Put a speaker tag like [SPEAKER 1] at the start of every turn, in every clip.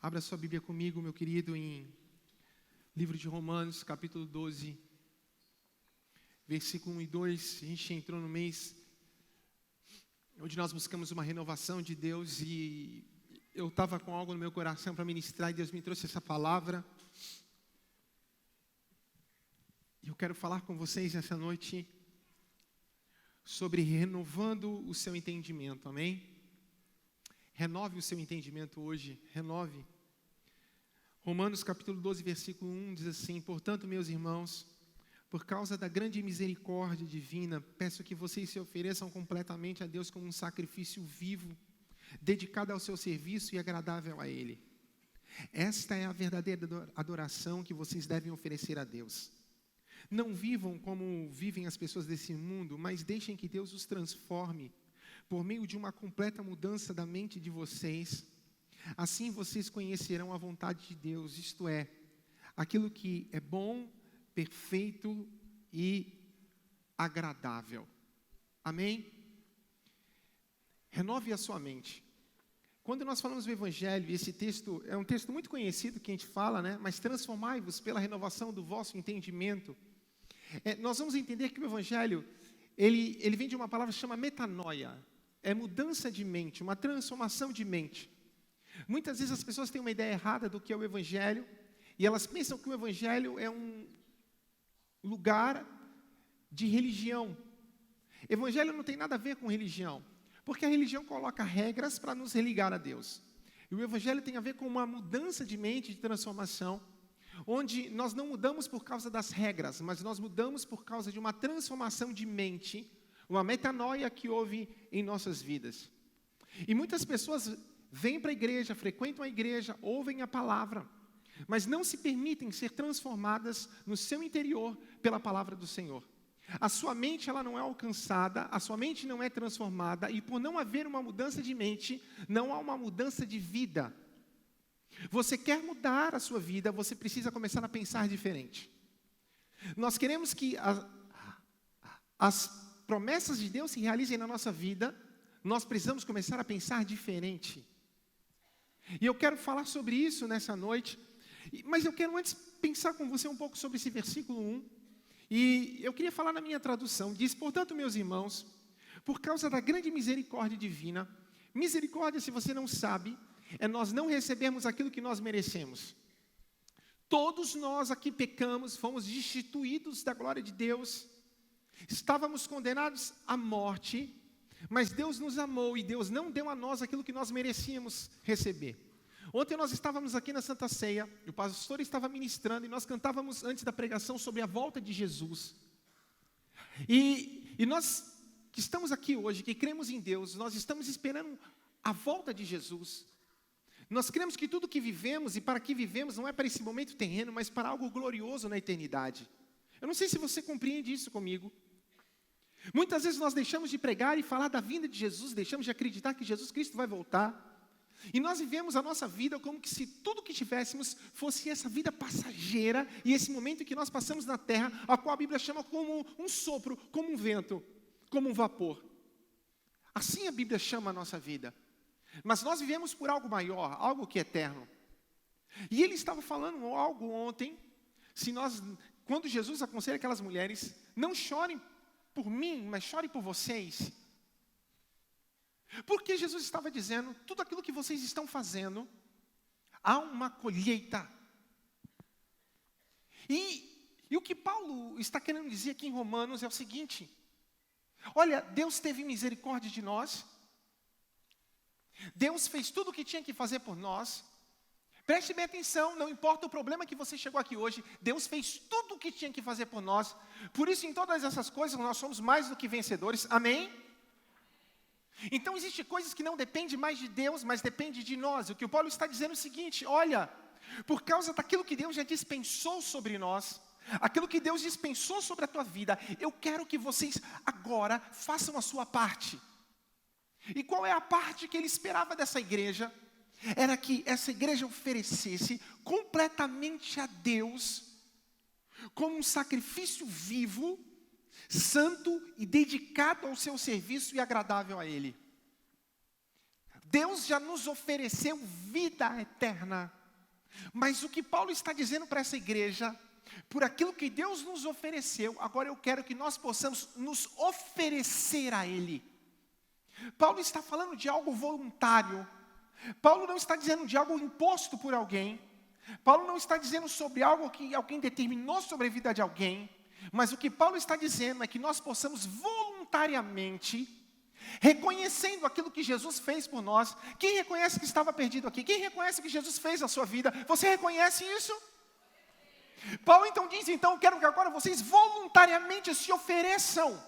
[SPEAKER 1] Abra sua Bíblia comigo, meu querido, em livro de Romanos, capítulo 12, versículo 1 e 2. A gente entrou no mês onde nós buscamos uma renovação de Deus e eu estava com algo no meu coração para ministrar e Deus me trouxe essa palavra. E eu quero falar com vocês essa noite sobre renovando o seu entendimento, amém? Renove o seu entendimento hoje, renove. Romanos capítulo 12, versículo 1 diz assim: portanto, meus irmãos, por causa da grande misericórdia divina, peço que vocês se ofereçam completamente a Deus como um sacrifício vivo, dedicado ao seu serviço e agradável a Ele. Esta é a verdadeira adoração que vocês devem oferecer a Deus. Não vivam como vivem as pessoas desse mundo, mas deixem que Deus os transforme por meio de uma completa mudança da mente de vocês. Assim vocês conhecerão a vontade de Deus, isto é, aquilo que é bom, perfeito e agradável. Amém? Renove a sua mente. Quando nós falamos do Evangelho, esse texto é um texto muito conhecido que a gente fala, né? Mas transformai-vos pela renovação do vosso entendimento. Nós vamos entender que o Evangelho, ele vem de uma palavra que se chama metanoia. É mudança de mente, uma transformação de mente. Muitas vezes as pessoas têm uma ideia errada do que é o Evangelho, e elas pensam que o Evangelho é um lugar de religião. Evangelho não tem nada a ver com religião, porque a religião coloca regras para nos religar a Deus. E o Evangelho tem a ver com uma mudança de mente, de transformação, onde nós não mudamos por causa das regras, mas nós mudamos por causa de uma transformação de mente, uma metanoia que houve em nossas vidas. E muitas pessoas vêm para a igreja, frequentam a igreja, ouvem a palavra, mas não se permitem ser transformadas no seu interior pela palavra do Senhor. A sua mente ela não é alcançada, a sua mente não é transformada, e por não haver uma mudança de mente, não há uma mudança de vida. Você quer mudar a sua vida, você precisa começar a pensar diferente. Nós queremos que as promessas de Deus se realizem na nossa vida, nós precisamos começar a pensar diferente. E eu quero falar sobre isso nessa noite, mas eu quero antes pensar com você um pouco sobre esse versículo 1, e eu queria falar na minha tradução, diz: portanto, meus irmãos, por causa da grande misericórdia divina, misericórdia, se você não sabe, é nós não recebermos aquilo que nós merecemos. Todos nós aqui pecamos, fomos destituídos da glória de Deus, estávamos condenados à morte, mas Deus nos amou e Deus não deu a nós aquilo que nós merecíamos receber. Ontem nós estávamos aqui na Santa Ceia, o pastor estava ministrando e nós cantávamos antes da pregação sobre a volta de Jesus. E nós que estamos aqui hoje, que cremos em Deus, nós estamos esperando a volta de Jesus. Nós cremos que tudo que vivemos e para que vivemos não é para esse momento terreno, mas para algo glorioso na eternidade. Eu não sei se você compreende isso comigo. Muitas vezes nós deixamos de pregar e falar da vinda de Jesus, deixamos de acreditar que Jesus Cristo vai voltar. E nós vivemos a nossa vida como que se tudo que tivéssemos fosse essa vida passageira e esse momento que nós passamos na terra, a qual a Bíblia chama como um sopro, como um vento, como um vapor. Assim a Bíblia chama a nossa vida. Mas nós vivemos por algo maior, algo que é eterno. E ele estava falando algo ontem, quando Jesus aconselha aquelas mulheres, não chorem por mim, mas chorem por vocês. Porque Jesus estava dizendo, tudo aquilo que vocês estão fazendo, há uma colheita. E o que Paulo está querendo dizer aqui em Romanos é o seguinte: olha, Deus teve misericórdia de nós, Deus fez tudo o que tinha que fazer por nós. Preste bem atenção, não importa o problema que você chegou aqui hoje, Deus fez tudo o que tinha que fazer por nós. Por isso, em todas essas coisas, nós somos mais do que vencedores, amém? Então, existem coisas que não dependem mais de Deus, mas dependem de nós. O que o Paulo está dizendo é o seguinte: olha, por causa daquilo que Deus já dispensou sobre nós, aquilo que Deus dispensou sobre a tua vida, eu quero que vocês agora façam a sua parte. E qual é a parte que ele esperava dessa igreja? Era que essa igreja oferecesse completamente a Deus, como um sacrifício vivo, santo e dedicado ao seu serviço e agradável a Ele. Deus já nos ofereceu vida eterna. Mas o que Paulo está dizendo para essa igreja, por aquilo que Deus nos ofereceu, agora eu quero que nós possamos nos oferecer a Ele. Paulo está falando de algo voluntário. Paulo não está dizendo de algo imposto por alguém. Paulo não está dizendo sobre algo que alguém determinou sobre a vida de alguém. Mas o que Paulo está dizendo é que nós possamos voluntariamente, reconhecendo aquilo que Jesus fez por nós. Quem reconhece que estava perdido aqui? Quem reconhece que Jesus fez na sua vida? Você reconhece isso? Paulo então diz, então, quero que agora vocês voluntariamente se ofereçam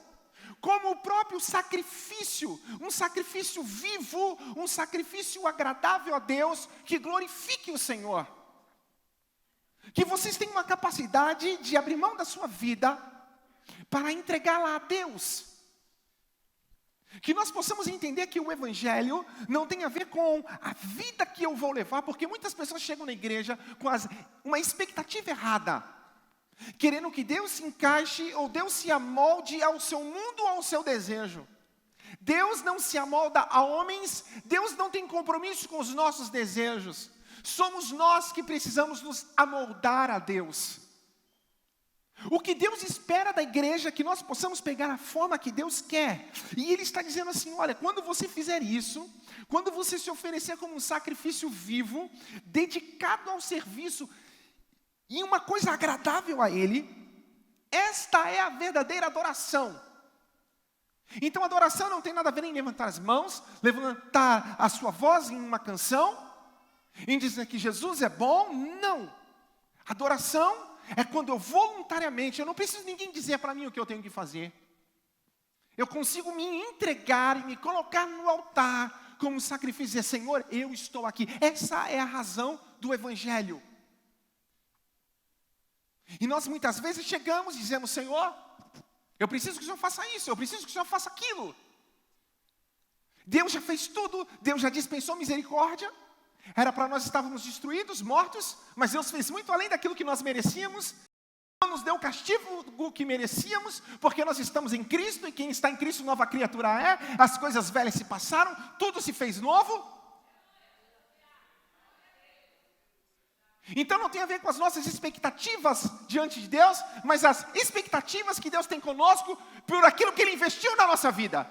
[SPEAKER 1] como o próprio sacrifício, um sacrifício vivo, um sacrifício agradável a Deus, que glorifique o Senhor. Que vocês tenham uma capacidade de abrir mão da sua vida para entregá-la a Deus. Que nós possamos entender que o Evangelho não tem a ver com a vida que eu vou levar, porque muitas pessoas chegam na igreja com uma expectativa errada, querendo que Deus se encaixe ou Deus se amolde ao seu mundo ou ao seu desejo. Deus não se amolda a homens, Deus não tem compromisso com os nossos desejos. Somos nós que precisamos nos amoldar a Deus. O que Deus espera da igreja é que nós possamos pegar a forma que Deus quer. E Ele está dizendo assim, olha, quando você fizer isso, quando você se oferecer como um sacrifício vivo, dedicado ao serviço, e uma coisa agradável a Ele, esta é a verdadeira adoração. Então adoração não tem nada a ver em levantar as mãos, levantar a sua voz em uma canção, em dizer que Jesus é bom. Não. Adoração é quando eu voluntariamente, eu não preciso de ninguém dizer para mim o que eu tenho que fazer. Eu consigo me entregar e me colocar no altar como um sacrifício, dizer, Senhor, eu estou aqui. Essa é a razão do Evangelho. E nós muitas vezes chegamos e dizemos, Senhor, eu preciso que o Senhor faça isso, eu preciso que o Senhor faça aquilo. Deus já fez tudo, Deus já dispensou misericórdia. Era para nós estarmos destruídos, mortos, mas Deus fez muito além daquilo que nós merecíamos. Não nos deu o castigo que merecíamos, porque nós estamos em Cristo, e quem está em Cristo, nova criatura é. As coisas velhas se passaram, tudo se fez novo. Então não tem a ver com as nossas expectativas diante de Deus, mas as expectativas que Deus tem conosco, por aquilo que Ele investiu na nossa vida.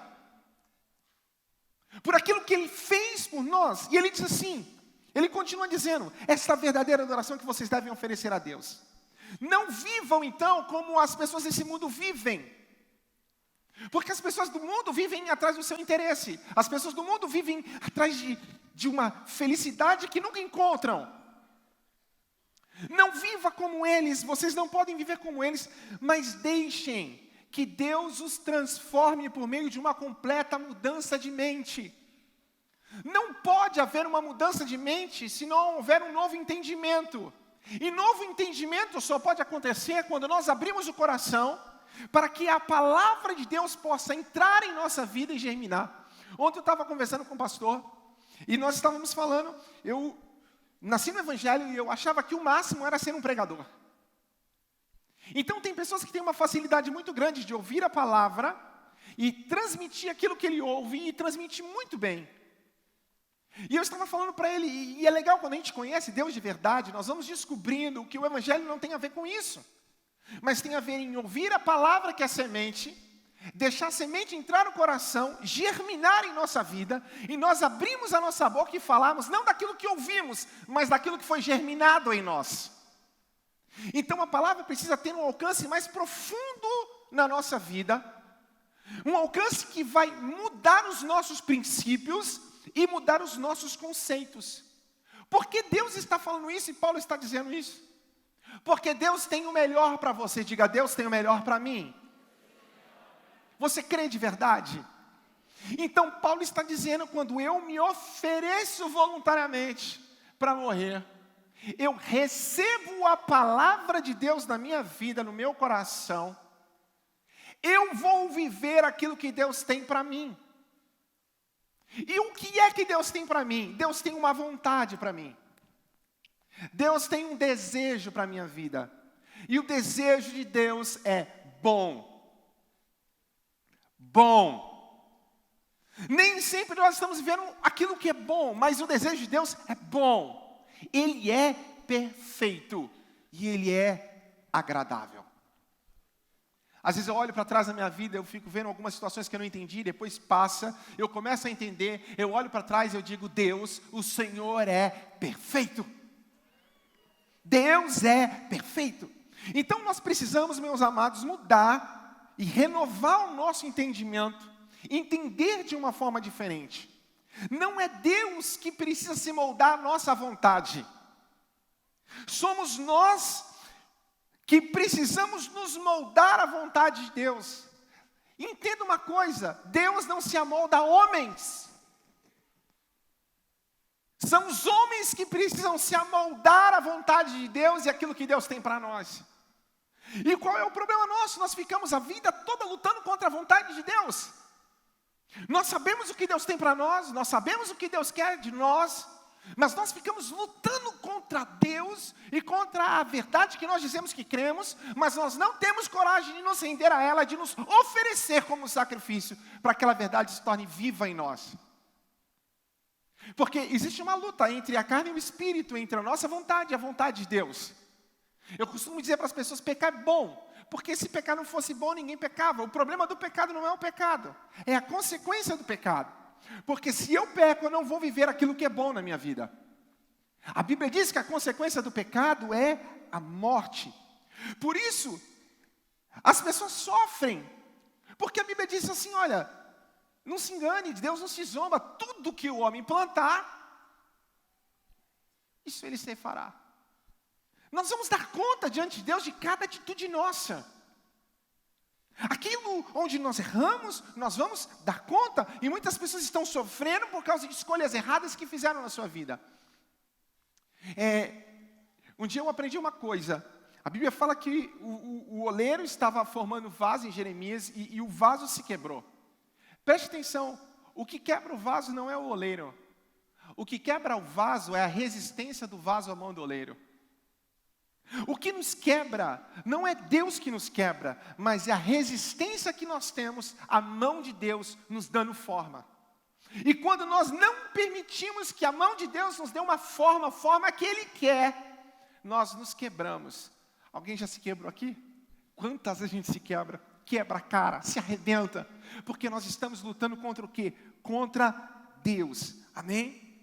[SPEAKER 1] Por aquilo que Ele fez por nós. E Ele diz assim, Ele continua dizendo, esta verdadeira adoração que vocês devem oferecer a Deus. Não vivam então como as pessoas desse mundo vivem. Porque as pessoas do mundo vivem atrás do seu interesse. As pessoas do mundo vivem atrás de uma felicidade que nunca encontram. Não viva como eles, vocês não podem viver como eles, mas deixem que Deus os transforme por meio de uma completa mudança de mente. Não pode haver uma mudança de mente se não houver um novo entendimento. E novo entendimento só pode acontecer quando nós abrimos o coração para que a palavra de Deus possa entrar em nossa vida e germinar. Ontem eu estava conversando com o pastor e nós estávamos falando, eu nasci no Evangelho e eu achava que o máximo era ser um pregador. Então tem pessoas que têm uma facilidade muito grande de ouvir a palavra e transmitir aquilo que ele ouve e transmitir muito bem. E eu estava falando para ele, e é legal quando a gente conhece Deus de verdade, nós vamos descobrindo que o Evangelho não tem a ver com isso. Mas tem a ver em ouvir a palavra que é semente, deixar a semente entrar no coração, germinar em nossa vida, e nós abrimos a nossa boca e falamos, não daquilo que ouvimos, mas daquilo que foi germinado em nós. Então a palavra precisa ter um alcance mais profundo na nossa vida, um alcance que vai mudar os nossos princípios e mudar os nossos conceitos. Por que Deus está falando isso e Paulo está dizendo isso? Porque Deus tem o melhor para você. Diga, Deus tem o melhor para mim. Você crê de verdade? Então Paulo está dizendo, quando eu me ofereço voluntariamente para morrer, eu recebo a palavra de Deus na minha vida, no meu coração, eu vou viver aquilo que Deus tem para mim. E o que é que Deus tem para mim? Deus tem uma vontade para mim. Deus tem um desejo para a minha vida. E o desejo de Deus é bom. Bom. Nem sempre nós estamos vivendo aquilo que é bom, mas o desejo de Deus é bom. Ele é perfeito e Ele é agradável. Às vezes eu olho para trás da minha vida, eu fico vendo algumas situações que eu não entendi, depois passa, eu começo a entender, eu olho para trás e eu digo, Deus, o Senhor é perfeito. Deus é perfeito. Então nós precisamos, meus amados, mudar e renovar o nosso entendimento, entender de uma forma diferente. Não é Deus que precisa se moldar à nossa vontade. Somos nós que precisamos nos moldar à vontade de Deus. Entenda uma coisa, Deus não se amolda a homens. São os homens que precisam se amoldar à vontade de Deus e aquilo que Deus tem para nós. E qual é o problema nosso? Nós ficamos a vida toda lutando contra a vontade de Deus. Nós sabemos o que Deus tem para nós, nós sabemos o que Deus quer de nós, mas nós ficamos lutando contra Deus e contra a verdade que nós dizemos que cremos, mas nós não temos coragem de nos render a ela, de nos oferecer como sacrifício, para que aquela verdade se torne viva em nós. Porque existe uma luta entre a carne e o espírito, entre a nossa vontade e a vontade de Deus. Eu costumo dizer para as pessoas, pecar é bom, porque se pecar não fosse bom, ninguém pecava. O problema do pecado não é o pecado, é a consequência do pecado. Porque se eu peco, eu não vou viver aquilo que é bom na minha vida. A Bíblia diz que a consequência do pecado é a morte. Por isso, as pessoas sofrem. Porque a Bíblia diz assim, olha, não se engane, Deus não se zomba. Tudo que o homem plantar, isso ele se fará. Nós vamos dar conta diante de Deus de cada atitude nossa. Aquilo onde nós erramos, nós vamos dar conta. E muitas pessoas estão sofrendo por causa de escolhas erradas que fizeram na sua vida. Um dia eu aprendi uma coisa. A Bíblia fala que o oleiro estava formando vaso em Jeremias e o vaso se quebrou. Preste atenção, o que quebra o vaso não é o oleiro. O que quebra o vaso é a resistência do vaso à mão do oleiro. O que nos quebra não é Deus que nos quebra, mas é a resistência que nós temos à mão de Deus nos dando forma. E quando nós não permitimos que a mão de Deus nos dê uma forma, a forma que Ele quer, nós nos quebramos. Alguém já se quebrou aqui? Quantas vezes a gente se quebra? Quebra a cara, se arrebenta, porque nós estamos lutando contra o quê? Contra Deus, amém?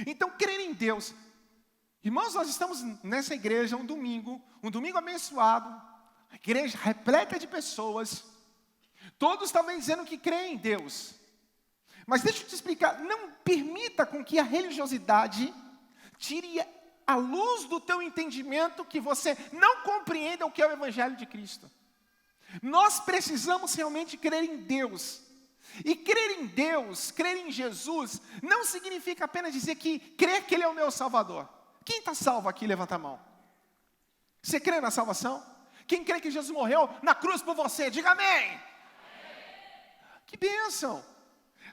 [SPEAKER 1] Então, crer em Deus. Irmãos, nós estamos nessa igreja um domingo abençoado, a igreja repleta de pessoas, todos talvez dizendo que creem em Deus. Mas deixa eu te explicar, não permita com que a religiosidade tire a luz do teu entendimento, que você não compreenda o que é o Evangelho de Cristo. Nós precisamos realmente crer em Deus. E crer em Deus, crer em Jesus, não significa apenas dizer que crer que Ele é o meu Salvador. Quem está salvo aqui, levanta a mão. Você crê na salvação? Quem crê que Jesus morreu na cruz por você, diga amém. Amém. Que bênção.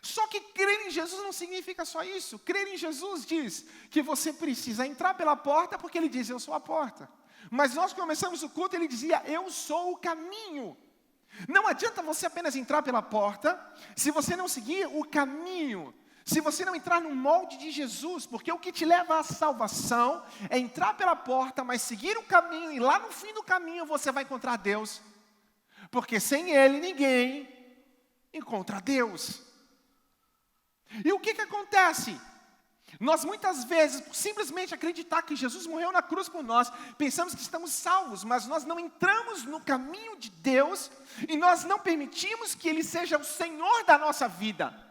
[SPEAKER 1] Só que crer em Jesus não significa só isso. Crer em Jesus diz que você precisa entrar pela porta, porque Ele diz, eu sou a porta. Mas nós começamos o culto, Ele dizia, eu sou o caminho. Não adianta você apenas entrar pela porta, se você não seguir o caminho. Se você não entrar no molde de Jesus, porque o que te leva à salvação é entrar pela porta, mas seguir o caminho, e lá no fim do caminho você vai encontrar Deus. Porque sem Ele ninguém encontra Deus. E o que acontece? Nós muitas vezes, por simplesmente acreditar que Jesus morreu na cruz por nós, pensamos que estamos salvos, mas nós não entramos no caminho de Deus, e nós não permitimos que Ele seja o Senhor da nossa vida.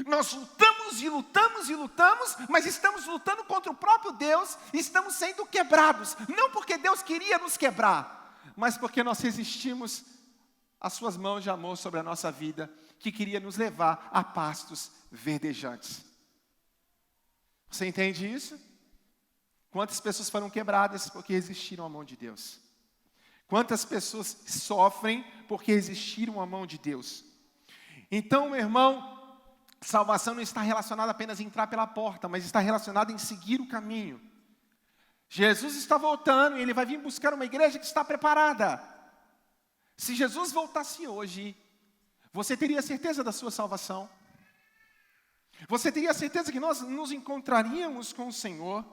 [SPEAKER 1] Nós lutamos e lutamos e lutamos, mas estamos lutando contra o próprio Deus e estamos sendo quebrados. Não porque Deus queria nos quebrar, mas porque nós resistimos às suas mãos de amor sobre a nossa vida, que queria nos levar a pastos verdejantes. Você entende isso? Quantas pessoas foram quebradas porque resistiram à mão de Deus? Quantas pessoas sofrem porque resistiram à mão de Deus? Então, meu irmão, salvação não está relacionada apenas em entrar pela porta, mas está relacionada em seguir o caminho. Jesus está voltando e Ele vai vir buscar uma igreja que está preparada. Se Jesus voltasse hoje, você teria certeza da sua salvação? Você teria certeza que nós nos encontraríamos com o Senhor?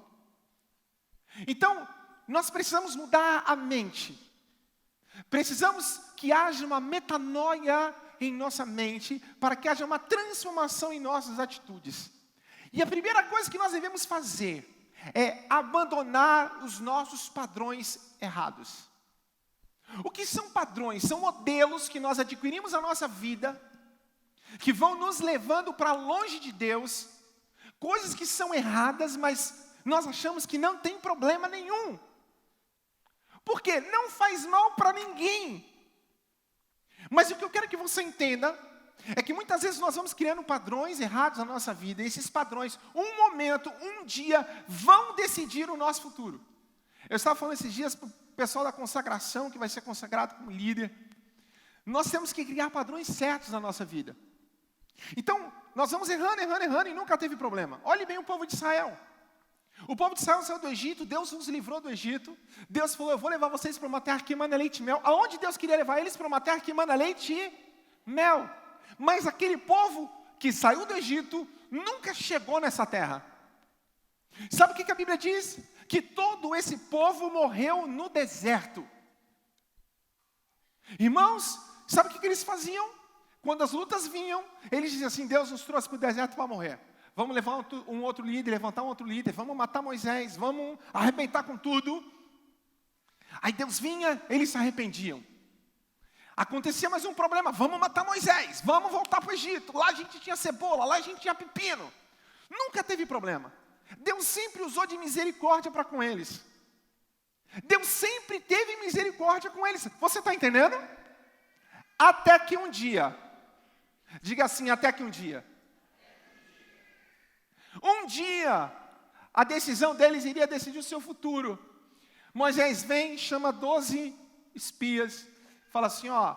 [SPEAKER 1] Então, nós precisamos mudar a mente. Precisamos que haja uma metanoia em nossa mente, para que haja uma transformação em nossas atitudes. E a primeira coisa que nós devemos fazer é abandonar os nossos padrões errados. O que são padrões? São modelos que nós adquirimos na nossa vida, que vão nos levando para longe de Deus, coisas que são erradas, mas nós achamos que não tem problema nenhum. Porque não faz mal para ninguém. Mas o que eu quero que você entenda é que muitas vezes nós vamos criando padrões errados na nossa vida, e esses padrões, um momento, um dia, vão decidir o nosso futuro. Eu estava falando esses dias para o pessoal da consagração, que vai ser consagrado como líder. Nós temos que criar padrões certos na nossa vida. Então, nós vamos errando e nunca teve problema. Olhe bem o povo de Israel. O povo de Israel saiu do Egito, Deus nos livrou do Egito. Deus falou, eu vou levar vocês para uma terra que emana leite e mel. Aonde Deus queria levar eles? Para uma terra que emana leite e mel. Mas aquele povo que saiu do Egito nunca chegou nessa terra. Sabe o que a Bíblia diz? Que todo esse povo morreu no deserto. Irmãos, sabe o que eles faziam? Quando as lutas vinham, eles diziam assim, Deus nos trouxe para o deserto para morrer. Vamos levar um outro líder, levantar um outro líder, vamos matar Moisés, vamos arrebentar com tudo. Aí Deus vinha, eles se arrependiam. Acontecia mais um problema, vamos matar Moisés, vamos voltar para o Egito. Lá a gente tinha cebola, lá a gente tinha pepino. Nunca teve problema. Deus sempre usou de misericórdia para com eles. Deus sempre teve misericórdia com eles. Você está entendendo? Até que um dia, diga assim, até que um dia. Um dia, a decisão deles iria decidir o seu futuro. Moisés vem, chama 12 espias, fala assim, ó,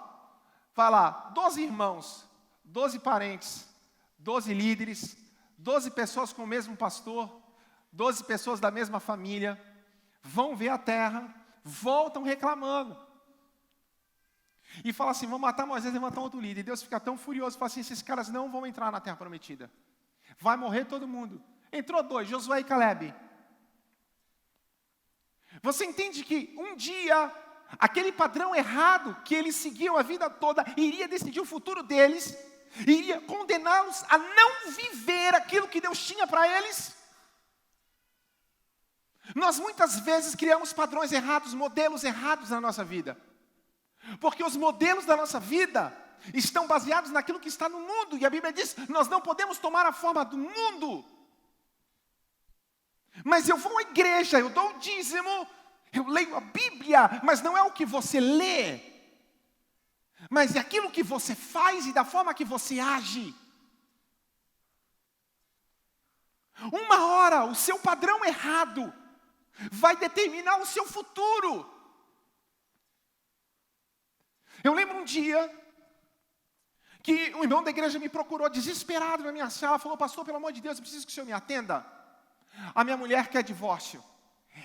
[SPEAKER 1] vai lá, 12 irmãos, 12 parentes, 12 líderes, 12 pessoas com o mesmo pastor, 12 pessoas da mesma família, vão ver a terra, voltam reclamando. E fala assim, vamos matar Moisés e levantar outro líder. E Deus fica tão furioso, fala assim, esses caras não vão entrar na terra prometida. Vai morrer todo mundo. Entrou 2, Josué e Caleb. Você entende que um dia, aquele padrão errado que eles seguiam a vida toda, iria decidir o futuro deles, iria condená-los a não viver aquilo que Deus tinha para eles? Nós muitas vezes criamos padrões errados, modelos errados na nossa vida. Porque os modelos da nossa vida estão baseados naquilo que está no mundo. E a Bíblia diz, nós não podemos tomar a forma do mundo. Mas eu vou à igreja, eu dou o dízimo, eu leio a Bíblia, mas não é o que você lê. Mas é aquilo que você faz e da forma que você age. Uma hora, o seu padrão errado vai determinar o seu futuro. Eu lembro um dia que um irmão da igreja me procurou desesperado na minha sala, falou, pastor, pelo amor de Deus, eu preciso que o senhor me atenda. A minha mulher quer divórcio.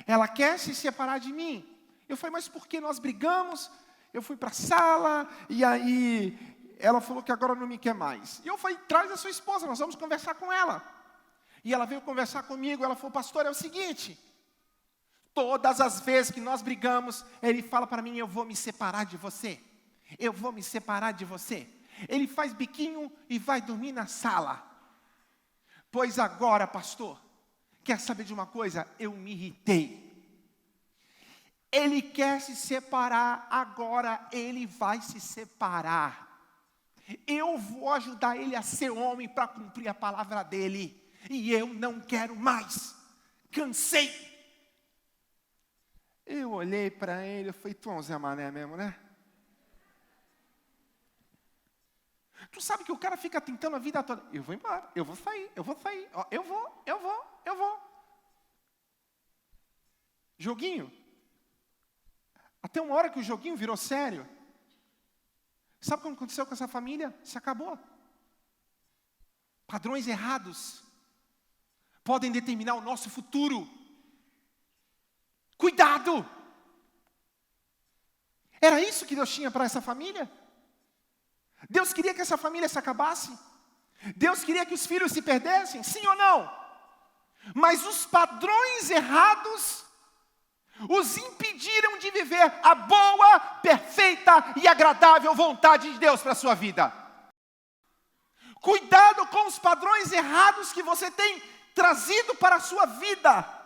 [SPEAKER 1] Ela quer se separar de mim. Eu falei, mas por que nós brigamos? Eu fui para a sala, e aí ela falou que agora não me quer mais. E eu falei, traz a sua esposa, nós vamos conversar com ela. E ela veio conversar comigo, ela falou, pastor, é o seguinte, todas as vezes que nós brigamos, ele fala para mim, eu vou me separar de você. Eu vou me separar de você. Ele faz biquinho e vai dormir na sala. Pois agora, pastor, quer saber de uma coisa? Eu me irritei. Ele quer se separar, agora ele vai se separar. Eu vou ajudar ele a ser homem para cumprir a palavra dele. E eu não quero mais. Cansei. Eu olhei para ele, eu falei, tu é um Zé Mané mesmo, né? Tu sabe que o cara fica tentando a vida toda. Eu vou embora, eu vou sair. Ó, eu vou. Joguinho. Até uma hora que o joguinho virou sério. Sabe o que aconteceu com essa família? Se acabou. Padrões errados podem determinar o nosso futuro. Cuidado! Era isso que Deus tinha para essa família? Deus queria que essa família se acabasse. Deus queria que os filhos se perdessem? Sim ou não? Mas os padrões errados os impediram de viver a boa, perfeita e agradável vontade de Deus para a sua vida. Cuidado com os padrões errados que você tem trazido para a sua vida.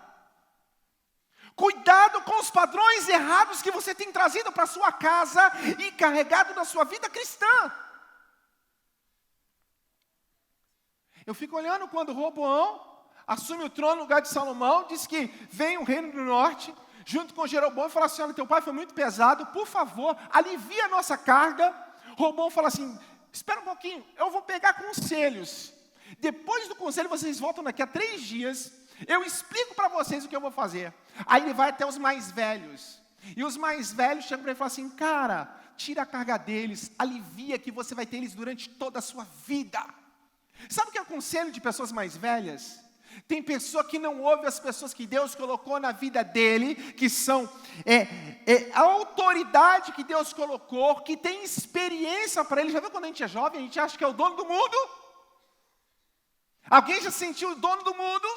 [SPEAKER 1] Cuidado com os padrões errados que você tem trazido para a sua casa e carregado na sua vida cristã. Eu fico olhando quando Roboão assume o trono no lugar de Salomão, diz que vem o reino do norte, junto com Jeroboão, e fala assim: olha, teu pai foi muito pesado, por favor, alivia a nossa carga. Roboão fala assim: espera um pouquinho, eu vou pegar conselhos. Depois do conselho, vocês voltam daqui a 3 dias, eu explico para vocês o que eu vou fazer. Aí ele vai até os mais velhos, e os mais velhos chegam para ele e falam assim: cara, tira a carga deles, alivia que você vai ter eles durante toda a sua vida. Sabe o que é o conselho de pessoas mais velhas? Tem pessoa que não ouve as pessoas que Deus colocou na vida dele, que são a autoridade que Deus colocou, que tem experiência para ele. Já viu quando a gente é jovem, a gente acha que é o dono do mundo? Alguém já sentiu o dono do mundo?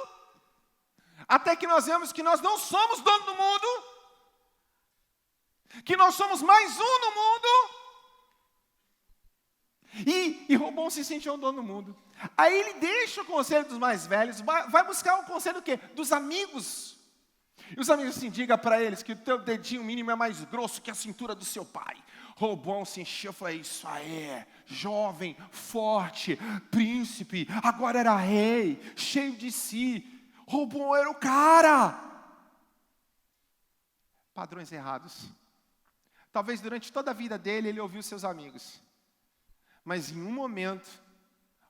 [SPEAKER 1] Até que nós vemos que nós não somos dono do mundo, que nós somos mais um no mundo. E Roboão se sentiu um dono do mundo. Aí ele deixa o conselho dos mais velhos, vai buscar o conselho do quê? Dos amigos. E os amigos assim: diga para eles que o teu dedinho mínimo é mais grosso que a cintura do seu pai. Roboão se encheu e falou: isso aí, jovem, forte, príncipe, agora era rei, cheio de si. Roboão era o cara. Padrões errados. Talvez durante toda a vida dele ele ouviu seus amigos. Mas em um momento,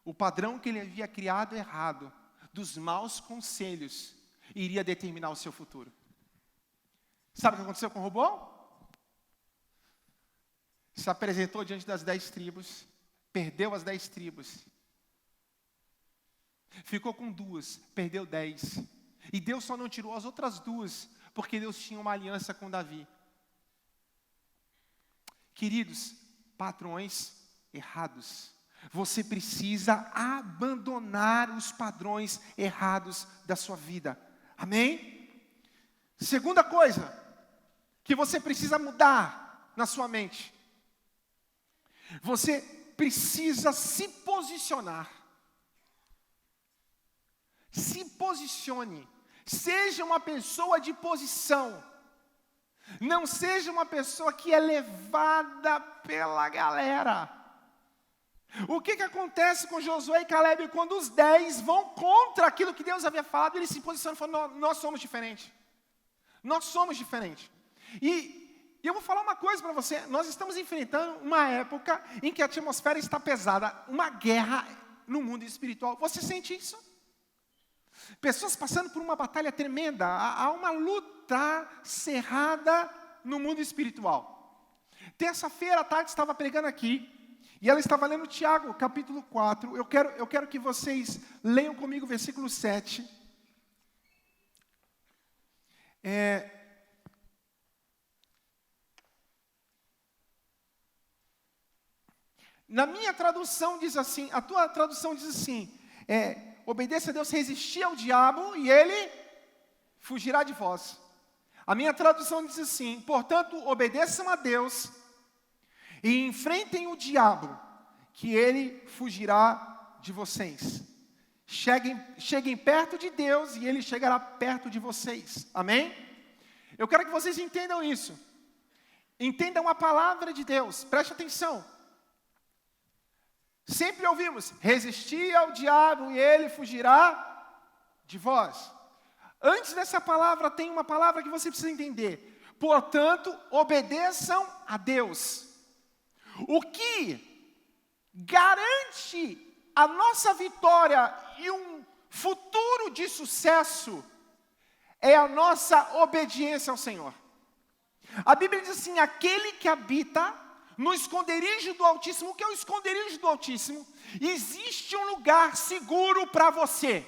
[SPEAKER 1] o padrão que ele havia criado errado, dos maus conselhos, iria determinar o seu futuro. Sabe o que aconteceu com Roboão? Se apresentou diante das 10 tribos, perdeu as 10 tribos. Ficou com 2, perdeu 10. E Deus só não tirou as outras 2, porque Deus tinha uma aliança com Davi. Queridos, padrões errados. Você precisa abandonar os padrões errados da sua vida. Amém? Segunda coisa que você precisa mudar na sua mente. Você precisa se posicionar. Se posicione. Seja uma pessoa de posição. Não seja uma pessoa que é levada pela galera. O que acontece com Josué e Caleb quando os 10 vão contra aquilo que Deus havia falado? Eles se posicionam e falam: nós somos diferentes. Nós somos diferentes. E eu vou falar uma coisa para você. Nós estamos enfrentando uma época em que a atmosfera está pesada. Uma guerra no mundo espiritual. Você sente isso? Pessoas passando por uma batalha tremenda. Há uma luta cerrada no mundo espiritual. Terça-feira à tarde estava pregando aqui. E ela estava lendo Tiago, capítulo 4. Eu quero que vocês leiam comigo o versículo 7. Na minha tradução diz assim, a tua tradução diz assim: obedeça a Deus, resistir ao diabo e ele fugirá de vós. A minha tradução diz assim: portanto, obedeçam a Deus e enfrentem o diabo, que ele fugirá de vocês. Cheguem perto de Deus e ele chegará perto de vocês. Amém? Eu quero que vocês entendam isso. Entendam a palavra de Deus. Preste atenção. Sempre ouvimos: resistir ao diabo e ele fugirá de vós. Antes dessa palavra tem uma palavra que você precisa entender. Portanto, obedeçam a Deus. O que garante a nossa vitória e um futuro de sucesso é a nossa obediência ao Senhor. A Bíblia diz assim: aquele que habita no esconderijo do Altíssimo. O que é o esconderijo do Altíssimo? Existe um lugar seguro para você.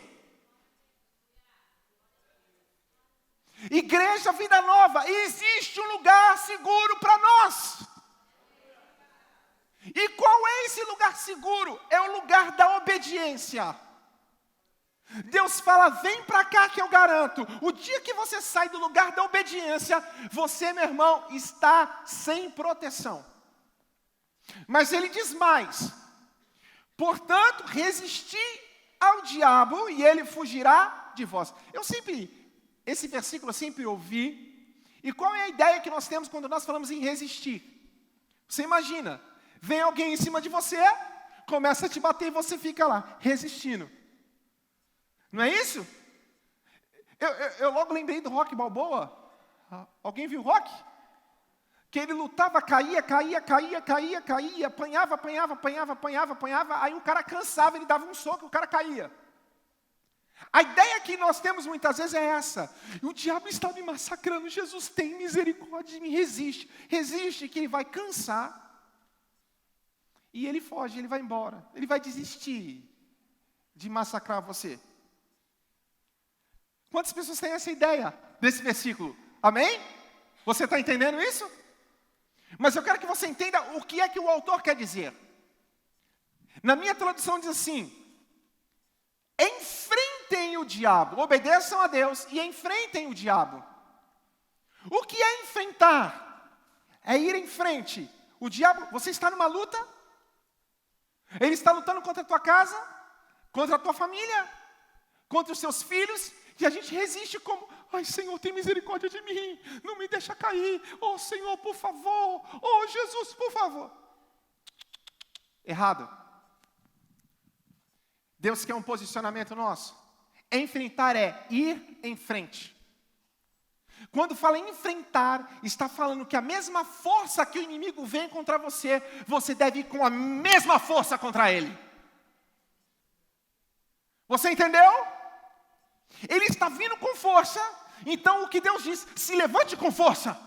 [SPEAKER 1] Igreja Vida Nova, existe um lugar seguro para nós. E qual é esse lugar seguro? É o lugar da obediência. Deus fala, vem para cá que eu garanto. O dia que você sai do lugar da obediência, você, meu irmão, está sem proteção. Mas ele diz mais. Portanto, resisti ao diabo e ele fugirá de vós. Esse versículo eu sempre ouvi. E qual é a ideia que nós temos quando nós falamos em resistir? Você imagina, vem alguém em cima de você, começa a te bater e você fica lá, resistindo. Não é isso? Eu logo lembrei do Rocky Balboa. Alguém viu o Rocky? Que ele lutava, caía, apanhava, aí o cara cansava, ele dava um soco, o cara caía. A ideia que nós temos muitas vezes é essa. O diabo está me massacrando, Jesus tem misericórdia de mim, resiste que ele vai cansar. E ele foge, ele vai embora, ele vai desistir de massacrar você. Quantas pessoas têm essa ideia desse versículo? Amém? Você está entendendo isso? Mas eu quero que você entenda o que é que o autor quer dizer. Na minha tradução diz assim: enfrentem o diabo, obedeçam a Deus e enfrentem o diabo. O que é enfrentar? É ir em frente. O diabo, você está numa luta? Ele está lutando contra a tua casa, contra a tua família, contra os seus filhos, e a gente resiste como, ai Senhor, tem misericórdia de mim, não me deixa cair, oh Senhor, por favor, oh Jesus, por favor. Errado. Deus quer um posicionamento nosso. Enfrentar é ir em frente. Quando fala em enfrentar, está falando que a mesma força que o inimigo vem contra você, você deve ir com a mesma força contra ele. Você entendeu? Ele está vindo com força, então o que Deus diz, se levante com força.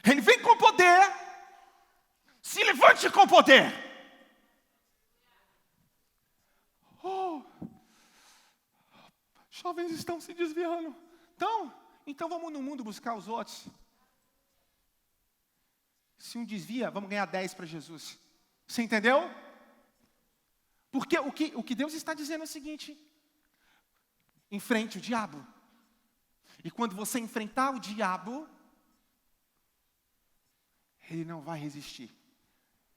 [SPEAKER 1] Ele vem com poder, se levante com poder. Oh, jovens estão se desviando. Então vamos no mundo buscar os outros. Se um desvia, vamos ganhar 10 para Jesus. Você entendeu? Porque o que Deus está dizendo é o seguinte: enfrente o diabo. E quando você enfrentar o diabo, ele não vai resistir.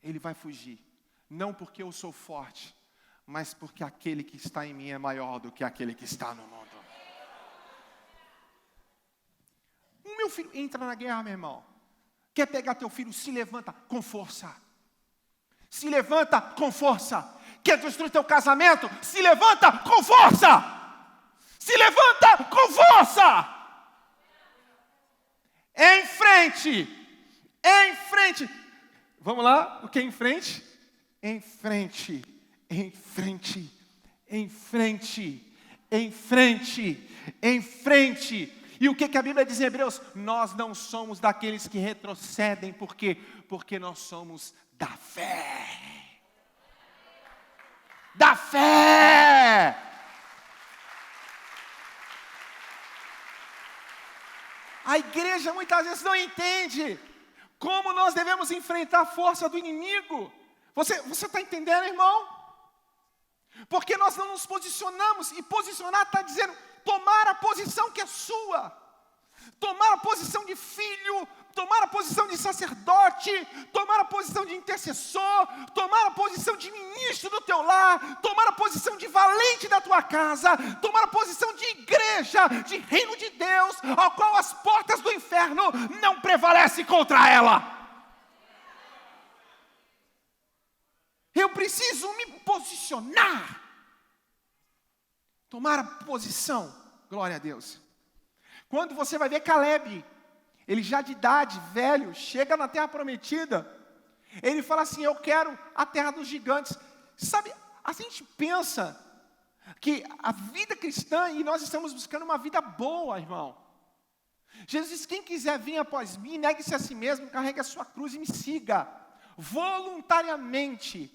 [SPEAKER 1] Ele vai fugir. Não porque eu sou forte, mas porque aquele que está em mim é maior do que aquele que está no mundo. O meu filho entra na guerra, meu irmão. Quer pegar teu filho? Se levanta com força. Se levanta com força. Quer destruir teu casamento? Se levanta com força. Se levanta com força. Em frente. Em frente. Vamos lá? O que é em frente? Em frente. Em frente. Em frente. Em frente. Em frente. E o que a Bíblia diz em Hebreus? Nós não somos daqueles que retrocedem. Por quê? Porque nós somos da fé. Da fé. A igreja muitas vezes não entende como nós devemos enfrentar a força do inimigo. Você está entendendo, irmão? Porque nós não nos posicionamos. E posicionar está dizendo tomar a posição que é sua. Tomar a posição de filho, tomar a posição de sacerdote, tomar a posição de intercessor, tomar a posição de ministro do teu lar, tomar a posição de valente da tua casa, tomar a posição de igreja, de reino de Deus, ao qual as portas do inferno não prevalecem contra ela. Eu preciso me posicionar, tomar a posição, glória a Deus. Quando você vai ver Caleb, ele já de idade, velho, chega na terra prometida, ele fala assim, eu quero a terra dos gigantes. Sabe, a gente pensa que a vida cristã, e nós estamos buscando uma vida boa, irmão. Jesus diz, quem quiser vir após mim, negue-se a si mesmo, carregue a sua cruz e me siga, voluntariamente.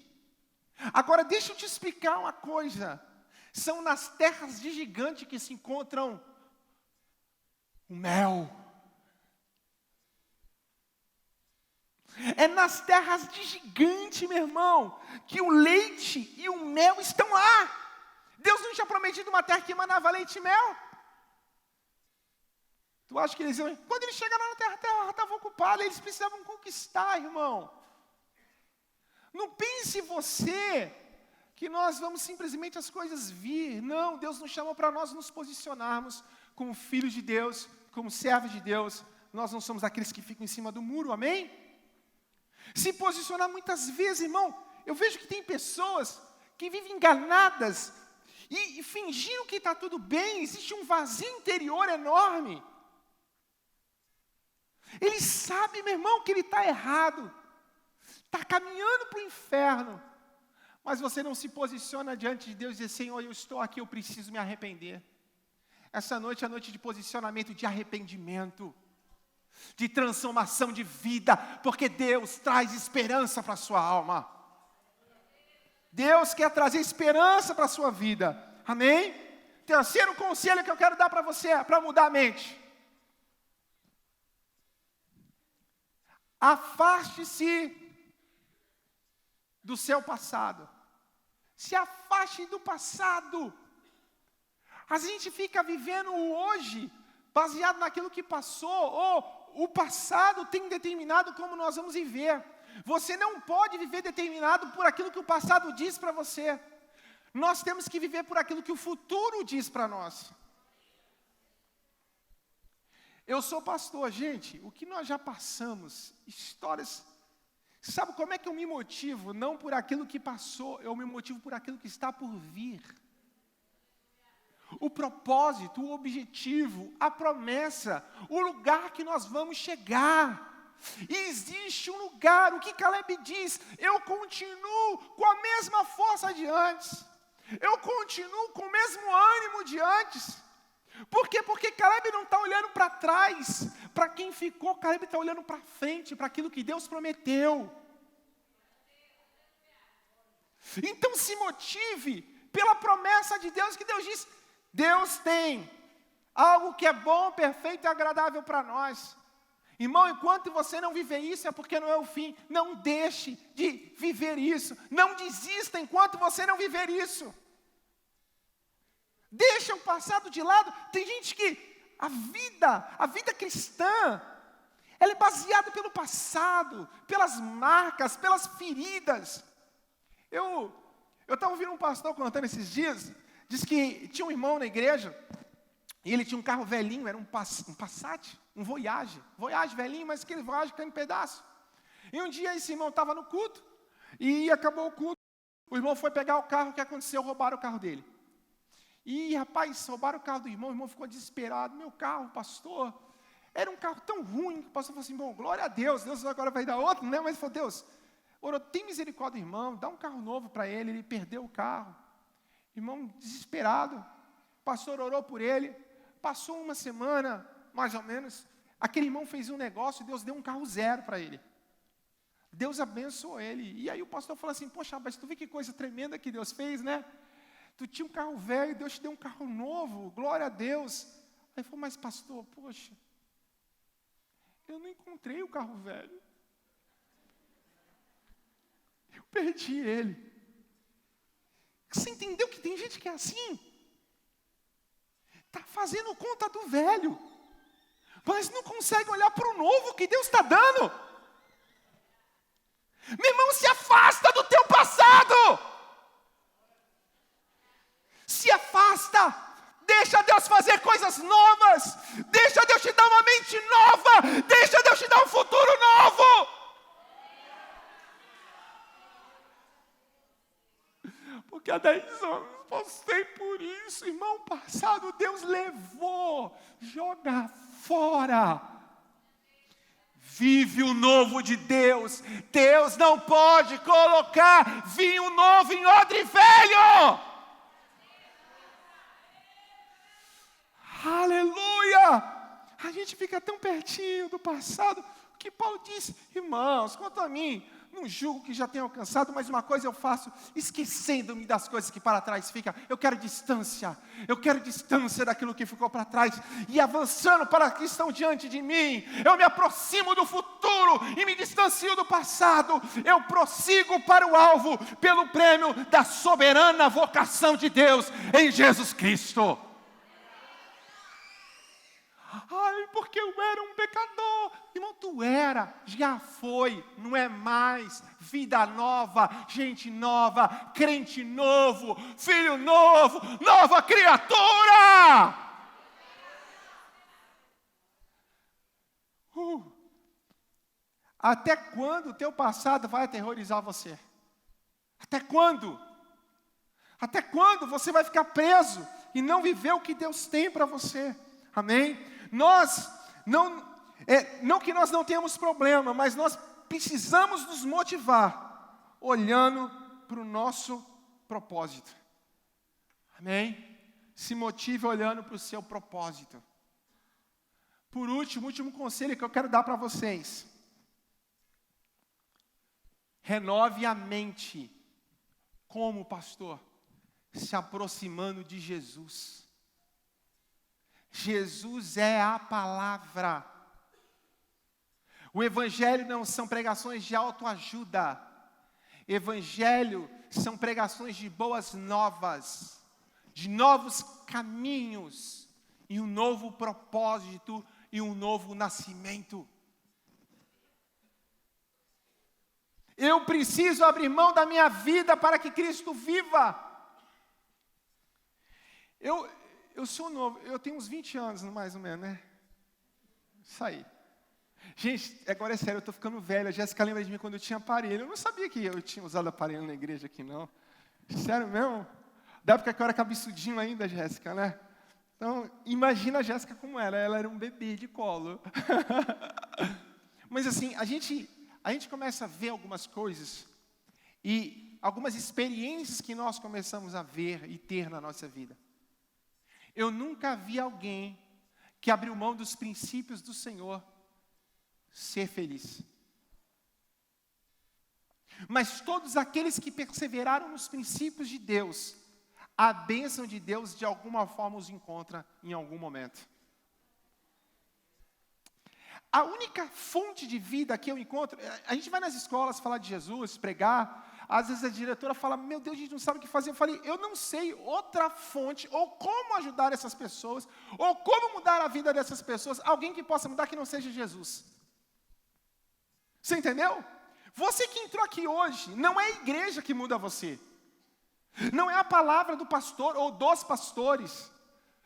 [SPEAKER 1] Agora, deixa eu te explicar uma coisa, são nas terras de gigante que se encontram o mel
[SPEAKER 2] É nas terras de gigante, meu irmão, que o leite e o mel estão lá. Deus não tinha prometido uma terra que emanava leite e mel? Tu acha que eles iam... Quando eles chegaram na terra, a terra estava ocupada, eles precisavam conquistar, irmão. Não pense você que nós vamos simplesmente as coisas vir. Não, Deus nos chamou para nós nos posicionarmos como filhos de Deus, como servos de Deus. Nós não somos aqueles que ficam em cima do muro, amém? Se posicionar muitas vezes, irmão, eu vejo que tem pessoas que vivem enganadas e fingindo que está tudo bem, existe um vazio interior enorme. Ele sabe, meu irmão, que ele está errado, está caminhando para o inferno, mas você não se posiciona diante de Deus e diz, Senhor, eu estou aqui, eu preciso me arrepender. Essa noite é a noite de posicionamento, de arrependimento, de transformação de vida, porque Deus traz esperança para a sua alma. Deus quer trazer esperança para a sua vida, amém? Terceiro conselho que eu quero dar para você, para mudar a mente. Afaste-se do seu passado. Se afaste do passado. A gente fica vivendo o hoje, baseado naquilo que passou, ou o passado tem determinado como nós vamos viver. Você não pode viver determinado por aquilo que o passado diz para você. Nós temos que viver por aquilo que o futuro diz para nós. Eu sou pastor, gente, o que nós já passamos, histórias... Sabe como é que eu me motivo? Não por aquilo que passou, eu me motivo por aquilo que está por vir. O propósito, o objetivo, a promessa, o lugar que nós vamos chegar. E existe um lugar, o que Caleb diz, eu continuo com a mesma força de antes. Eu continuo com o mesmo ânimo de antes. Por quê? Porque Caleb não está olhando para trás, para quem ficou, Caleb está olhando para frente, para aquilo que Deus prometeu. Então se motive pela promessa de Deus, que Deus diz, Deus tem algo que é bom, perfeito e agradável para nós. Irmão, enquanto você não viver isso, é porque não é o fim. Não deixe de viver isso. Não desista enquanto você não viver isso. Deixa o passado de lado. Tem gente que a vida cristã, ela é baseada pelo passado, pelas marcas, pelas feridas. Eu estava ouvindo um pastor contando esses dias, diz que tinha um irmão na igreja, e ele tinha um carro velhinho, era um Passat, um Voyage velhinho, mas aquele Voyage caiu em pedaço. E um dia esse irmão estava no culto, e acabou o culto, o irmão foi pegar o carro, o que aconteceu? Roubaram o carro dele. E, rapaz, roubaram o carro do irmão ficou desesperado. Meu carro, pastor, era um carro tão ruim, que o pastor falou assim, bom, glória a Deus, Deus agora vai dar outro, né? Mas ele falou, Deus, orou, tem misericórdia do irmão, dá um carro novo para ele perdeu o carro. Irmão desesperado, o pastor orou por ele, passou uma semana, mais ou menos, aquele irmão fez um negócio, Deus deu um carro zero para ele. Deus abençoou ele. E aí o pastor falou assim, poxa, mas tu vê que coisa tremenda que Deus fez, né? Tu tinha um carro velho, Deus te deu um carro novo, glória a Deus. Aí ele falou, mas pastor, poxa, eu não encontrei o carro velho. Eu perdi ele. Você entendeu que tem gente que é assim? Está fazendo conta do velho, mas não consegue olhar para o novo que Deus está dando. Meu irmão, se afasta do teu passado. Se afasta, deixa Deus fazer coisas novas, deixa Deus te dar uma mente nova, deixa Deus te dar um futuro novo. Porque há 10 anos passei por isso, irmão, passado Deus levou, joga fora. Vive o novo de Deus. Deus não pode colocar vinho novo em odre velho. Aleluia! A gente fica tão pertinho do passado. O que Paulo disse: irmãos, quanto a mim, não julgo que já tenha alcançado, mas uma coisa eu faço, esquecendo-me das coisas que para trás ficam. Eu quero distância daquilo que ficou para trás, e avançando para que estão diante de mim, eu me aproximo do futuro, e me distancio do passado, eu prossigo para o alvo, pelo prêmio da soberana vocação de Deus, em Jesus Cristo. Ai, porque eu era um pecador. Irmão, tu era, já foi, não é mais. Vida nova, gente nova, crente novo, filho novo, nova criatura. Até quando o teu passado vai aterrorizar você? Até quando? Até quando você vai ficar preso e não viver o que Deus tem para você? Amém? Nós, não que nós não tenhamos problema, mas nós precisamos nos motivar, olhando para o nosso propósito. Amém? Se motive olhando para o seu propósito. Por último, último conselho que eu quero dar para vocês. Renove a mente. Como, pastor? Se aproximando de Jesus. Jesus é a palavra. O evangelho não são pregações de autoajuda. Evangelho são pregações de boas novas, de novos caminhos, e um novo propósito, e um novo nascimento. Eu preciso abrir mão da minha vida para que Cristo viva. Eu sou novo, eu tenho uns 20 anos, mais ou menos, né? Isso aí. Gente, agora é sério, eu estou ficando velho. A Jéssica lembra de mim quando eu tinha aparelho. Eu não sabia que eu tinha usado aparelho na igreja aqui, não. Sério mesmo? Da época que eu era cabeçudinho ainda, Jéssica, né? Então, imagina a Jéssica como era. Ela era um bebê de colo. Mas assim, a gente começa a ver algumas coisas e algumas experiências que nós começamos a ver e ter na nossa vida. Eu nunca vi alguém que abriu mão dos princípios do Senhor ser feliz. Mas todos aqueles que perseveraram nos princípios de Deus, a bênção de Deus de alguma forma os encontra em algum momento. A única fonte de vida que eu encontro, a gente vai nas escolas falar de Jesus, pregar, às vezes a diretora fala: meu Deus, a gente não sabe o que fazer. Eu falei: eu não sei outra fonte, ou como ajudar essas pessoas, ou como mudar a vida dessas pessoas, alguém que possa mudar que não seja Jesus. Você entendeu? Você que entrou aqui hoje, não é a igreja que muda você, não é a palavra do pastor ou dos pastores,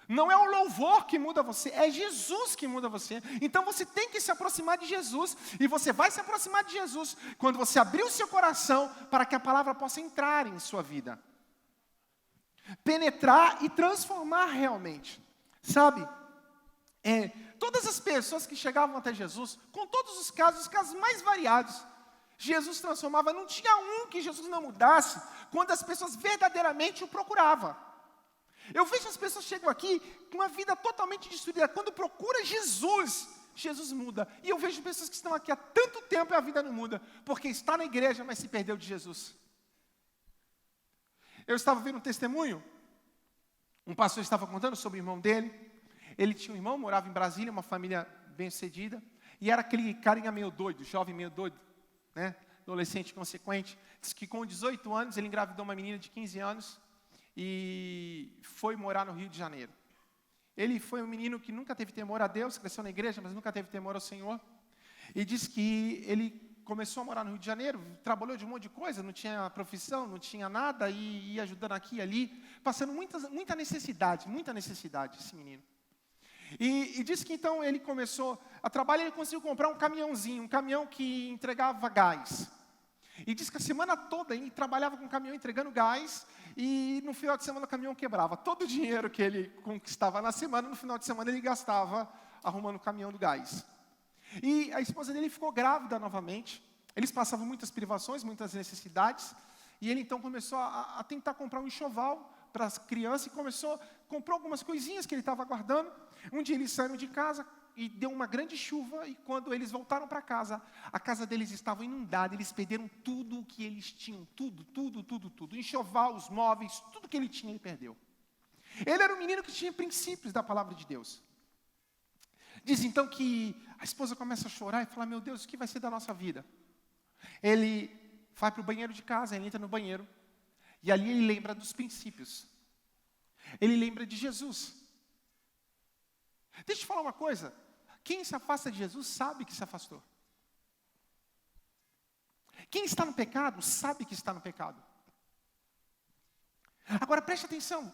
[SPEAKER 2] não é o louvor que muda você, é Jesus que muda você. Então você tem que se aproximar de Jesus, e você vai se aproximar de Jesus quando você abrir o seu coração para que a palavra possa entrar em sua vida, penetrar e transformar realmente. Sabe, todas as pessoas que chegavam até Jesus, com todos os casos mais variados, Jesus transformava. Não tinha um que Jesus não mudasse quando as pessoas verdadeiramente o procuravam. Eu vejo as pessoas chegam aqui com uma vida totalmente destruída. Quando procura Jesus, Jesus muda. E eu vejo pessoas que estão aqui há tanto tempo e a vida não muda, porque está na igreja, mas se perdeu de Jesus. Eu estava vendo um testemunho, um pastor estava contando sobre o irmão dele. Ele tinha um irmão, morava em Brasília, uma família bem-sucedida, e era aquele carinha meio doido, jovem meio doido, né? Adolescente inconsequente. Diz que com 18 anos ele engravidou uma menina de 15 anos e foi morar no Rio de Janeiro. Ele foi um menino que nunca teve temor a Deus, cresceu na igreja, mas nunca teve temor ao Senhor. E diz que ele começou a morar no Rio de Janeiro, trabalhou de um monte de coisa, não tinha profissão, não tinha nada, e ia ajudando aqui e ali, passando muita necessidade esse menino. E disse que então ele começou a trabalhar, ele conseguiu comprar um caminhãozinho, um caminhão que entregava gás. E disse que a semana toda ele trabalhava com o caminhão entregando gás, e no final de semana o caminhão quebrava. Todo o dinheiro que ele conquistava na semana, no final de semana ele gastava arrumando o caminhão do gás. E a esposa dele ficou grávida novamente. Eles passavam muitas privações, muitas necessidades, e ele então começou a tentar comprar um enxoval para as crianças, e comprou algumas coisinhas que ele estava guardando. Um dia eles saíram de casa, e deu uma grande chuva, e quando eles voltaram para casa, a casa deles estava inundada, eles perderam tudo o que eles tinham, tudo, enxoval, os móveis, tudo que ele tinha ele perdeu. Ele era um menino que tinha princípios da palavra de Deus. Diz então que a esposa começa a chorar e fala, meu Deus, o que vai ser da nossa vida? Ele vai para o banheiro de casa, ele entra no banheiro, e ali ele lembra dos princípios. Ele lembra de Jesus. Deixa eu te falar uma coisa, quem se afasta de Jesus sabe que se afastou. Quem está no pecado sabe que está no pecado. Agora preste atenção,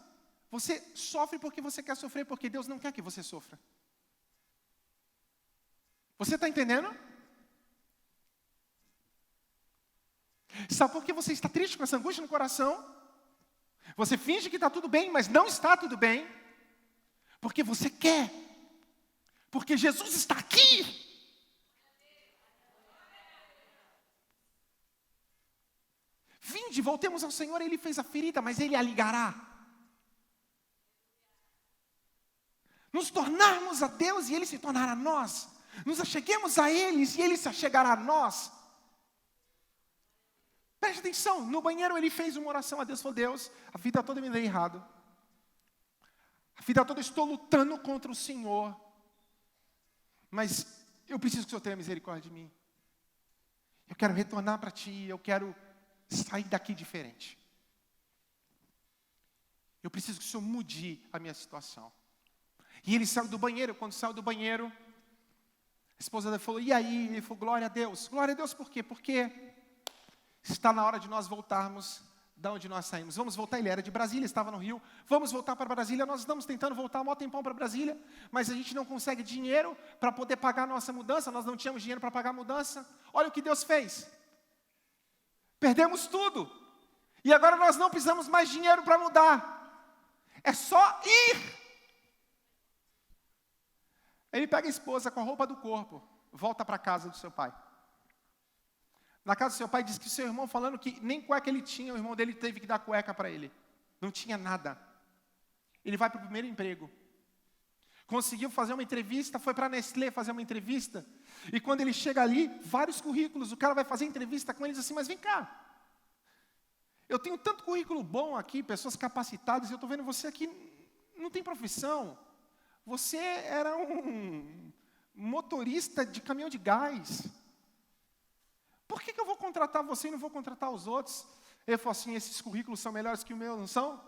[SPEAKER 2] você sofre porque você quer sofrer, porque Deus não quer que você sofra. Você está entendendo? Sabe por que você está triste com essa angústia no coração? Você finge que está tudo bem, mas não está tudo bem. Porque você quer. Porque Jesus está aqui. Vinde, voltemos ao Senhor, Ele fez a ferida, mas Ele a ligará. Nos tornarmos a Deus e Ele se tornará a nós. Nos acheguemos a Ele e Ele se achegará a nós. Preste atenção, no banheiro ele fez uma oração a Deus, falou, Deus, a vida toda me deu errado. A vida toda eu estou lutando contra o Senhor. Mas eu preciso que o Senhor tenha misericórdia de mim. Eu quero retornar para Ti, eu quero sair daqui diferente. Eu preciso que o Senhor mude a minha situação. E ele saiu do banheiro, quando saiu do banheiro, a esposa dele falou, e aí? Ele falou, glória a Deus. Glória a Deus por quê? Porque está na hora de nós voltarmos da onde nós saímos. Vamos voltar, ele era de Brasília, estava no Rio. Vamos voltar para Brasília, nós estamos tentando voltar há um tempão para Brasília, mas a gente não consegue dinheiro para poder pagar a nossa mudança, nós não tínhamos dinheiro para pagar a mudança. Olha o que Deus fez. Perdemos tudo. E agora nós não precisamos mais dinheiro para mudar. É só ir. Ele pega a esposa com a roupa do corpo, volta para a casa do seu pai. Na casa do seu pai, diz que o seu irmão falando que nem cueca ele tinha, o irmão dele teve que dar cueca para ele. Não tinha nada. Ele vai para o primeiro emprego. Conseguiu fazer uma entrevista, foi para a Nestlé fazer uma entrevista. E quando ele chega ali, vários currículos, o cara vai fazer entrevista com eles assim, mas vem cá. Eu tenho tanto currículo bom aqui, pessoas capacitadas, e eu estou vendo você aqui, não tem profissão. Você era um motorista de caminhão de gás. Por que eu vou contratar você e não vou contratar os outros? Ele falou assim, esses currículos são melhores que o meu, não são?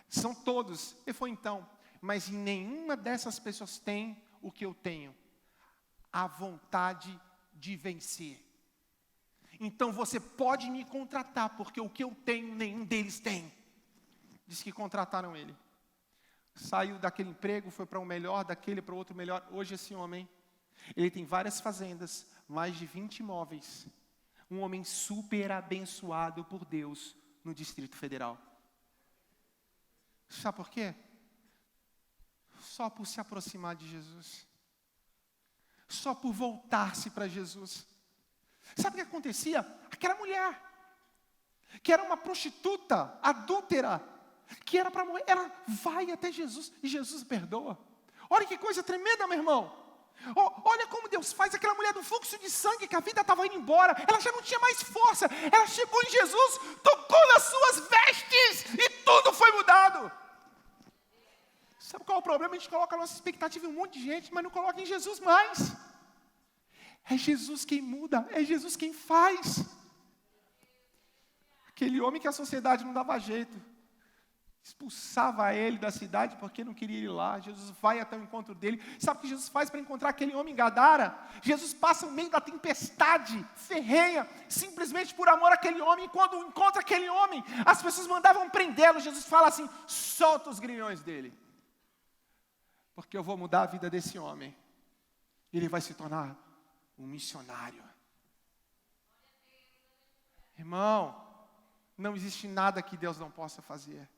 [SPEAKER 2] São todos. Ele falou, então, mas nenhuma dessas pessoas tem o que eu tenho. A vontade de vencer. Então você pode me contratar, porque o que eu tenho, nenhum deles tem. Diz que contrataram ele. Saiu daquele emprego, foi para um melhor, daquele para o outro melhor. Hoje esse homem, ele tem várias fazendas, mais de 20 imóveis. Um homem super abençoado por Deus no Distrito Federal. Sabe por quê? Só por se aproximar de Jesus. Só por voltar-se para Jesus. Sabe o que acontecia? Aquela mulher, que era uma prostituta, adúltera, que era para morrer, ela vai até Jesus e Jesus perdoa. Olha que coisa tremenda, meu irmão. Olha como Deus faz. Aquela mulher do fluxo de sangue, que a vida estava indo embora, ela já não tinha mais força, ela chegou em Jesus, tocou nas suas vestes e tudo foi mudado. Sabe qual é o problema? A gente coloca a nossa expectativa em um monte de gente, mas não coloca em Jesus mais. É Jesus quem muda, é Jesus quem faz. Aquele homem que a sociedade não dava jeito, expulsava ele da cidade porque não queria ir lá. Jesus vai até o encontro dele. Sabe o que Jesus faz para encontrar aquele homem em Gadara? Jesus passa no meio da tempestade ferrenha, simplesmente por amor àquele homem. E quando encontra aquele homem, as pessoas mandavam prendê-lo. Jesus fala assim, solta os grilhões dele, porque eu vou mudar a vida desse homem. Ele vai se tornar um missionário. Irmão, não existe nada que Deus não possa fazer.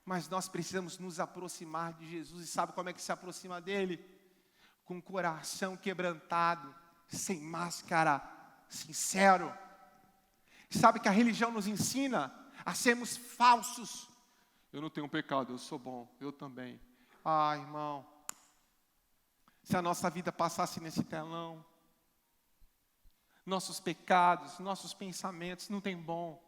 [SPEAKER 2] Mas nós precisamos nos aproximar de Jesus. E sabe como é que se aproxima dele? Com o coração quebrantado, sem máscara, sincero. Sabe que a religião nos ensina a sermos falsos. Eu não tenho pecado, eu sou bom, eu também. Ah, irmão,
[SPEAKER 1] se a nossa vida passasse nesse telão. Nossos pecados, nossos pensamentos, não tem bom.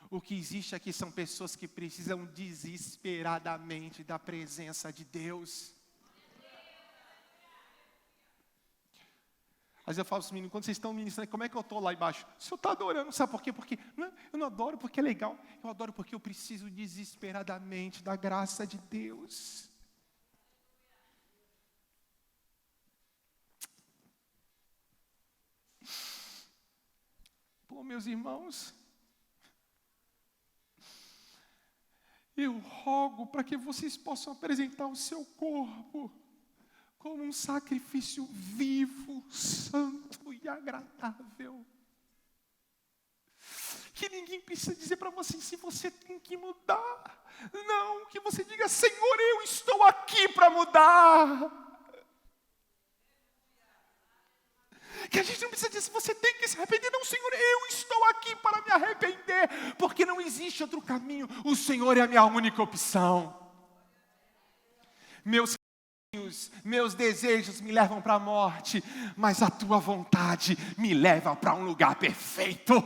[SPEAKER 1] O que existe aqui são pessoas que precisam desesperadamente da presença de Deus. Mas eu falo para os meninos, quando vocês estão ministrando, como é que eu estou lá embaixo? O senhor está adorando, sabe por quê? Porque eu não adoro porque é legal, eu adoro porque eu preciso desesperadamente da graça de Deus. Pô, meus irmãos, eu rogo para que vocês possam apresentar o seu corpo como um sacrifício vivo, santo e agradável. Que ninguém precisa dizer para você se você tem que mudar. Não, que você diga, Senhor, eu estou aqui para mudar. Que a gente não precisa dizer se você tem que se arrepender. Não, Senhor, eu estou aqui para me arrepender. Porque não existe outro caminho. O Senhor é a minha única opção. Meus desejos me levam para a morte, mas a tua vontade me leva para um lugar perfeito.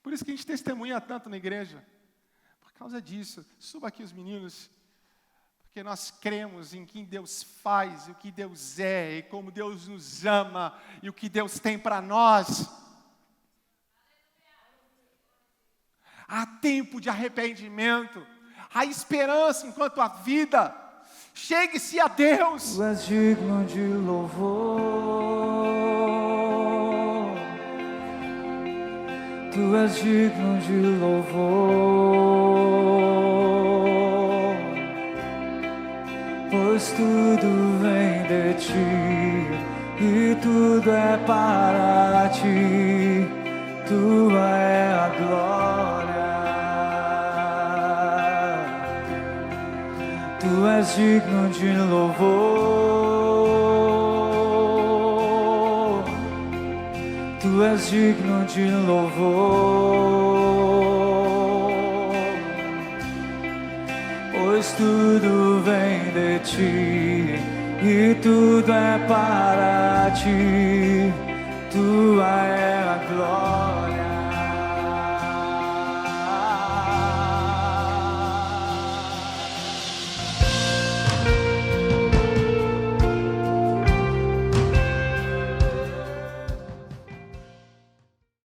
[SPEAKER 1] Por isso que a gente testemunha tanto na igreja. Por causa disso. Suba aqui os meninos. Porque nós cremos em quem Deus faz, e o que Deus é, e como Deus nos ama, e o que Deus tem para nós. Há tempo de arrependimento. Há esperança enquanto há vida. Chegue-se a Deus.
[SPEAKER 3] Tu és digno de louvor. Tu és digno de louvor. Pois tudo vem de ti e tudo é para ti. Tua é a glória. Tu és digno de louvor. Tu és digno de louvor. Pois tudo vem de ti e tudo é para ti. Tua é a glória.